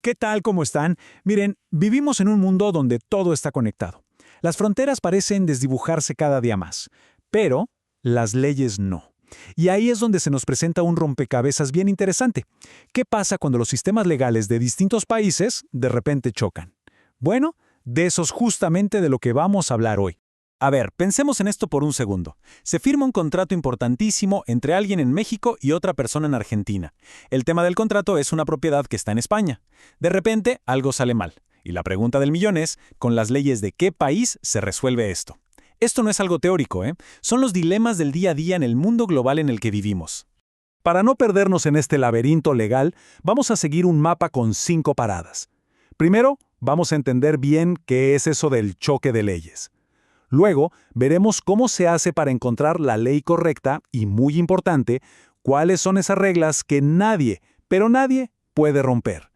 ¿Qué tal? ¿Cómo están? Miren, vivimos en un mundo donde todo está conectado. Las fronteras parecen desdibujarse cada día más, pero las leyes no. Y ahí es donde se nos presenta un rompecabezas bien interesante. ¿Qué pasa cuando los sistemas legales de distintos países de repente chocan? Bueno, de eso es justamente de lo que vamos a hablar hoy. A ver, pensemos en esto por un segundo. Se firma un contrato importantísimo entre alguien en México y otra persona en Argentina. El tema del contrato es una propiedad que está en España. De repente, algo sale mal. Y la pregunta del millón es, ¿con las leyes de qué país se resuelve esto? Esto no es algo teórico, ¿eh? Son los dilemas del día a día en el mundo global en el que vivimos. Para no perdernos en este laberinto legal, vamos a seguir un mapa con 5 paradas. Primero, vamos a entender bien qué es eso del choque de leyes. Luego, veremos cómo se hace para encontrar la ley correcta y, muy importante, cuáles son esas reglas que nadie, pero nadie, puede romper.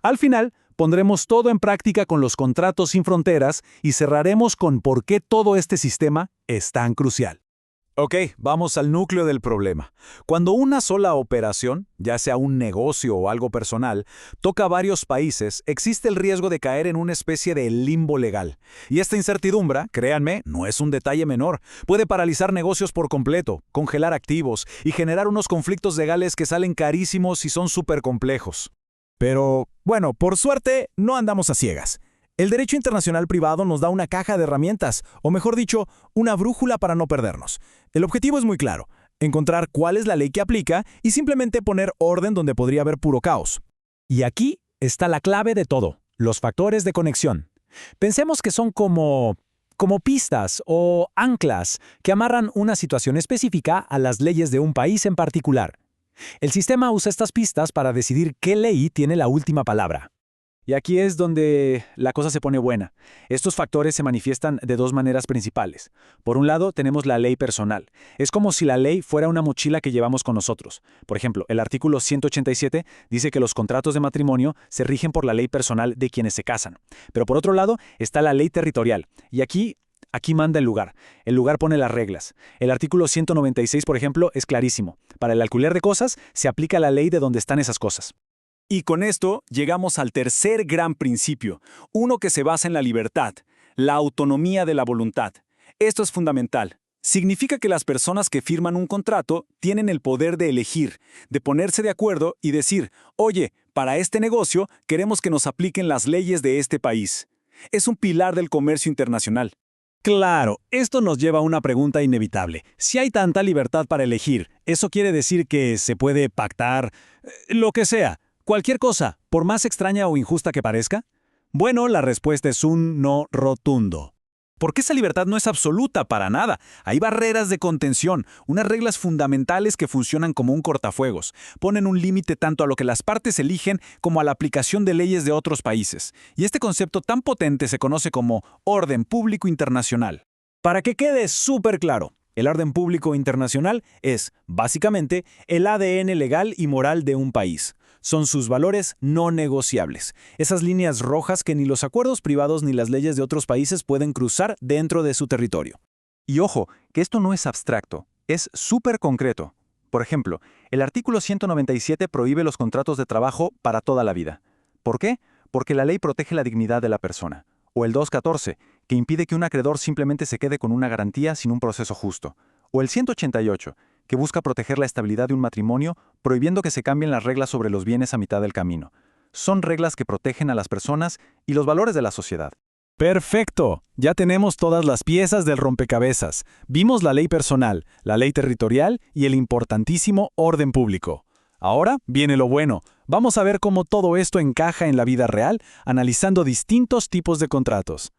Al final, pondremos todo en práctica con los contratos sin fronteras y cerraremos con por qué todo este sistema es tan crucial. Ok, vamos al núcleo del problema. Cuando una sola operación, ya sea un negocio o algo personal, toca a varios países, existe el riesgo de caer en una especie de limbo legal. Y esta incertidumbre, créanme, no es un detalle menor. Puede paralizar negocios por completo, congelar activos y generar unos conflictos legales que salen carísimos y son súper complejos. Pero, bueno, por suerte, no andamos a ciegas. El derecho internacional privado nos da una caja de herramientas, o mejor dicho, una brújula para no perdernos. El objetivo es muy claro, encontrar cuál es la ley que aplica y simplemente poner orden donde podría haber puro caos. Y aquí está la clave de todo, los factores de conexión. Pensemos que son como pistas o anclas que amarran una situación específica a las leyes de un país en particular. El sistema usa estas pistas para decidir qué ley tiene la última palabra. Y aquí es donde la cosa se pone buena. Estos factores se manifiestan de dos maneras principales. Por un lado, tenemos la ley personal. Es como si la ley fuera una mochila que llevamos con nosotros. Por ejemplo, el artículo 187 dice que los contratos de matrimonio se rigen por la ley personal de quienes se casan. Pero por otro lado, está la ley territorial. Y aquí manda el lugar. El lugar pone las reglas. El artículo 196, por ejemplo, es clarísimo. Para el alquiler de cosas, se aplica la ley de donde están esas cosas. Y con esto llegamos al tercer gran principio, uno que se basa en la libertad, la autonomía de la voluntad. Esto es fundamental. Significa que las personas que firman un contrato tienen el poder de elegir, de ponerse de acuerdo y decir, oye, para este negocio queremos que nos apliquen las leyes de este país. Es un pilar del comercio internacional. Claro, esto nos lleva a una pregunta inevitable. Si hay tanta libertad para elegir, ¿eso quiere decir que se puede pactar lo que sea? Cualquier cosa, por más extraña o injusta que parezca? Bueno, la respuesta es un no rotundo. Porque esa libertad no es absoluta para nada. Hay barreras de contención, unas reglas fundamentales que funcionan como un cortafuegos. Ponen un límite tanto a lo que las partes eligen como a la aplicación de leyes de otros países. Y este concepto tan potente se conoce como orden público internacional. Para que quede súper claro, el orden público internacional es, básicamente, el ADN legal y moral de un país. Son sus valores no negociables. Esas líneas rojas que ni los acuerdos privados ni las leyes de otros países pueden cruzar dentro de su territorio. Y ojo, que esto no es abstracto, es súper concreto. Por ejemplo, el artículo 197 prohíbe los contratos de trabajo para toda la vida. ¿Por qué? Porque la ley protege la dignidad de la persona. O el 214, que impide que un acreedor simplemente se quede con una garantía sin un proceso justo. O el 188, que busca proteger la estabilidad de un matrimonio, prohibiendo que se cambien las reglas sobre los bienes a mitad del camino. Son reglas que protegen a las personas y los valores de la sociedad. ¡Perfecto! Ya tenemos todas las piezas del rompecabezas. Vimos la ley personal, la ley territorial y el importantísimo orden público. Ahora viene lo bueno. Vamos a ver cómo todo esto encaja en la vida real, analizando distintos tipos de contratos.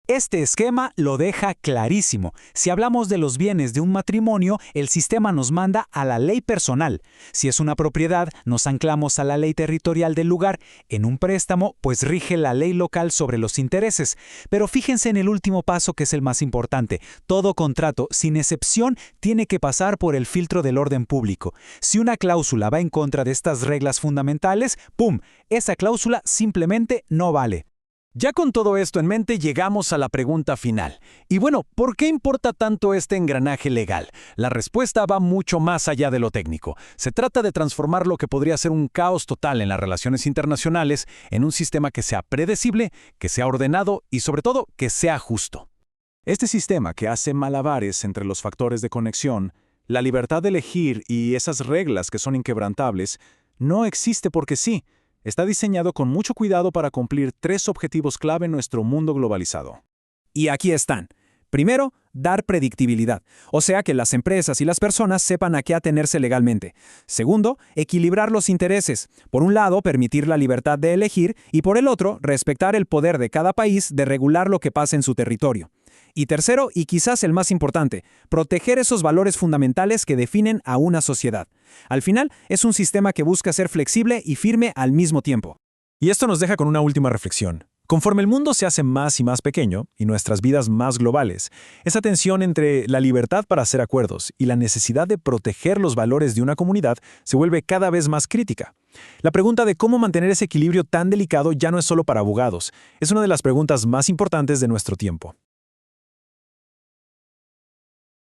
Este esquema lo deja clarísimo. Si hablamos de los bienes de un matrimonio, el sistema nos manda a la ley personal. Si es una propiedad, nos anclamos a la ley territorial del lugar. En un préstamo, pues rige la ley local sobre los intereses. Pero fíjense en el último paso, que es el más importante. Todo contrato, sin excepción, tiene que pasar por el filtro del orden público. Si una cláusula va en contra de estas reglas fundamentales, ¡pum!, esa cláusula simplemente no vale. Ya con todo esto en mente llegamos a la pregunta final. Y bueno, ¿por qué importa tanto este engranaje legal? La respuesta va mucho más allá de lo técnico. Se trata de transformar lo que podría ser un caos total en las relaciones internacionales en un sistema que sea predecible, que sea ordenado y sobre todo que sea justo. Este sistema que hace malabares entre los factores de conexión, la libertad de elegir y esas reglas que son inquebrantables, no existe porque sí. Está diseñado con mucho cuidado para cumplir 3 objetivos clave en nuestro mundo globalizado. Y aquí están. Primero, dar predictibilidad, o sea que las empresas y las personas sepan a qué atenerse legalmente. Segundo, equilibrar los intereses. Por un lado, permitir la libertad de elegir y por el otro, respetar el poder de cada país de regular lo que pasa en su territorio. Y tercero, y quizás el más importante, proteger esos valores fundamentales que definen a una sociedad. Al final, es un sistema que busca ser flexible y firme al mismo tiempo. Y esto nos deja con una última reflexión. Conforme el mundo se hace más y más pequeño y nuestras vidas más globales, esa tensión entre la libertad para hacer acuerdos y la necesidad de proteger los valores de una comunidad se vuelve cada vez más crítica. La pregunta de cómo mantener ese equilibrio tan delicado ya no es solo para abogados, es una de las preguntas más importantes de nuestro tiempo.